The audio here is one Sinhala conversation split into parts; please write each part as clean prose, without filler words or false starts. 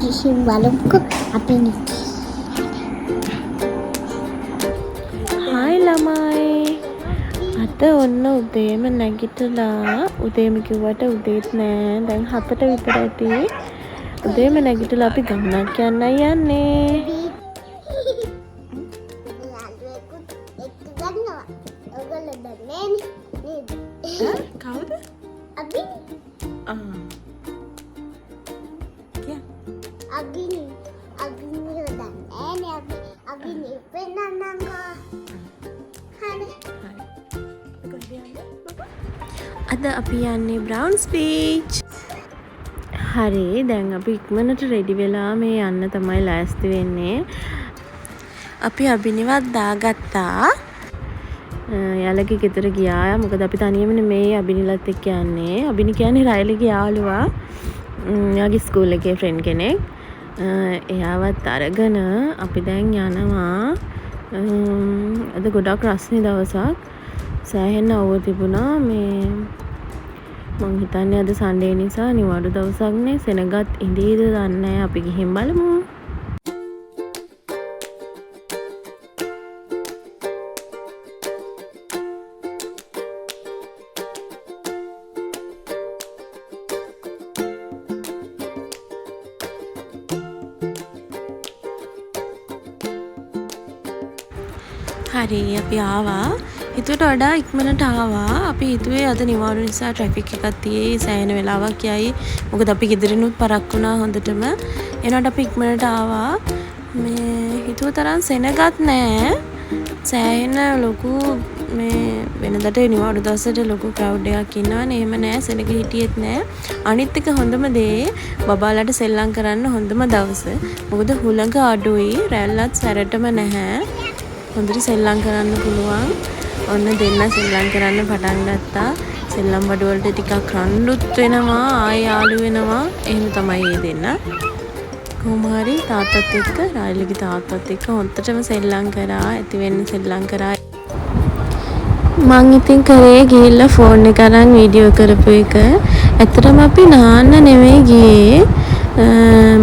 ගිහින් බලමුකෝ අපි නිකි. හායි ළමයි. අද ඔන්න උදේම නැගිටලා උදේම කිව්වට උදේත් නෑ. දැන් 7ට විතර ඇති. උදේම නැගිටලා අපි ගමනක් යන්නයි යන්නේ. කවුද? අපි අගිනි දන්නේ අගිනි පෙන්නන්නංගෝ. අද අපි යන්නේ බ්‍රවුන්ස් බීච්. හරි දැන් අපි ඉක්මනට රෙඩි වෙලා මේ යන්න තමයි ලෑස්ති වෙන්නේ. අපි අභිනිවත් දාගත්තා. යාළගේ ගෙදර ගියා. මොකද අපි තනියම නෙමෙයි අභිනිලත් එක්ක යන්නේ. අභිනි කියන්නේ රයිලිගේ යාළුවා. එයාගේ ස්කූල් එකේ ෆ්‍රෙන්ඩ් කෙනෙක්. එයාවත් අරගෙන අපි දැන් යනවා. අද ගොඩක් රස්නේ දවසක්. සෑහෙන අවුව තිබුණා. මේ මං හිතන්නේ අද සන්ඩේ නිසා නිවාඩු දවසක් නේ. සෙනගත් ඉඳීද දන්නේ නැහැ. අපි ගිහින් බලමු. හරි අපි ආවා. හිතුවට වඩා ඉක්මනට ආවා. අපි හිතුවේ අද නිවාඩු නිසා ට්‍රැෆික් එකක් තියෙයි සෑහෙන වෙලාවක් යයි. මොකද අපි ගෙදරිනුත් පරක් වුණා හොඳටම. එනකොට අපි ඉක්මනට ආවා. මේ හිතුව තරම් සෙනගත් නෑ. සෑහෙන ලොකු මේ වෙනදට නිවාඩු දවසට ලොකු ක්‍රවුඩ් එකක් ඉන්නවනේ. එහෙම නෑ. සෙනග හිටියෙත් නෑ. අනිත් එක හොඳම දේ බබාලට සෙල්ලම් කරන්න හොඳම දවස. මොකද හුළඟ අඩුයි. රැල්ලත් සැරටම නැහැ. හොඳට සෙල්ලම් කරන්න පුළුවන්. ඔන්න දෙන්න සෙල්ලම් කරන්න පටන් ගත්තා. සෙල්ලම් බඩු වලට ටිකක් රණ්ඩුත් වෙනවා, ආයෙ යාළු වෙනවා. එහෙම තමයි මේ දෙන්න. කොහොම හරි තාත්තත් එක්ක, රායිලිගේ තාත්තත් එක්ක හොඳටම සෙල්ලම් කරා. ඇති වෙන්න සෙල්ලම් කරා. මං ඉතින් කරේ ගිහිල්ලා ෆෝන් එක අරන් වීඩියෝ කරපු එක. ඇත්තටම අපි නාන්න නෙමෙයි ගියේ.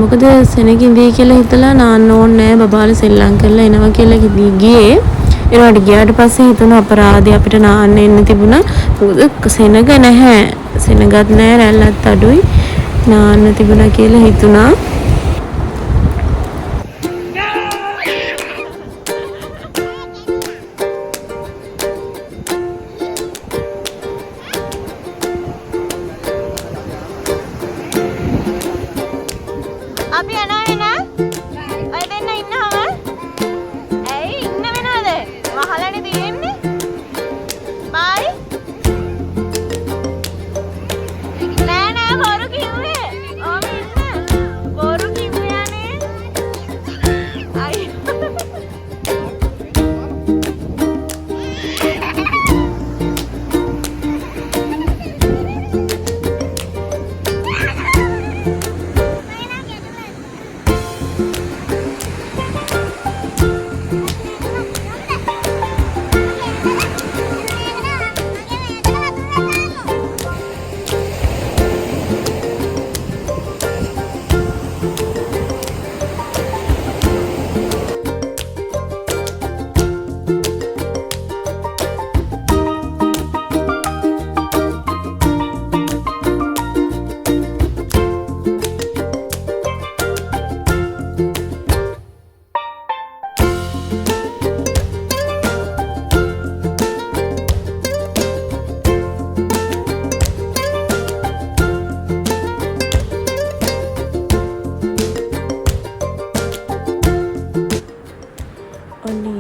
මොකද සෙනගින්දී කියලා හිතලා නාන්න ඕනේ නෑ. බබාලා සෙල්ලම් කරලා එනවා කියලා ගියේ. ඒනට ගියාට පස්සේ හිතුණා අපරාධي අපිට නාන්න එන්න තිබුණා. මොකද සෙනග නැහැ. සෙනගත් නැහැ, රැල්ලත් අඩුයි. නාන්න තිබුණා කියලා හිතුණා. අපි යනවා නේ. ඔය දෙන්න ඉන්නවම. ඇයි ඉන්න වෙනවද? වහලානේ තියෙන්නේ. බයි. නෑ නෑ බොරු කිව්වේ. ඕම ඉන්න. බොරු කිව්වේ අනේ. අයි.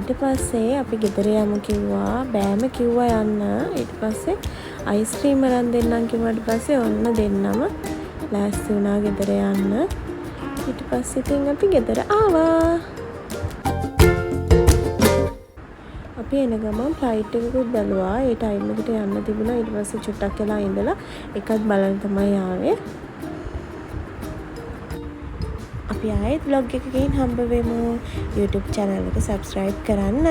ඊට පස්සේ අපි ගෙදර යමු කිව්වා. බෑම කිව්වා යන්න. ඊට පස්සේ අයිස්ක්‍රීම් අරන් දෙන්නම් කිව්වට පස්සේ ඔන්න දෙන්නම ලෑස්ති වුණා ගෙදර යන්න. ඊට පස්සේ ඉතින් අපි ගෙදර ආවා. අපි එන ගමන් ෆ්ලයිට් එකකුත් බැලුවා. ඒ ටයිම් එකට යන්න තිබුණා. ඊට පස්සේ චුට්ටක් වෙලා ඉඳලා එකත් බලන්න තමයි ආවේ. අපි ආයෙත් vlog එකකින් හම්බ වෙමු. YouTube channel එක subscribe කරන්න.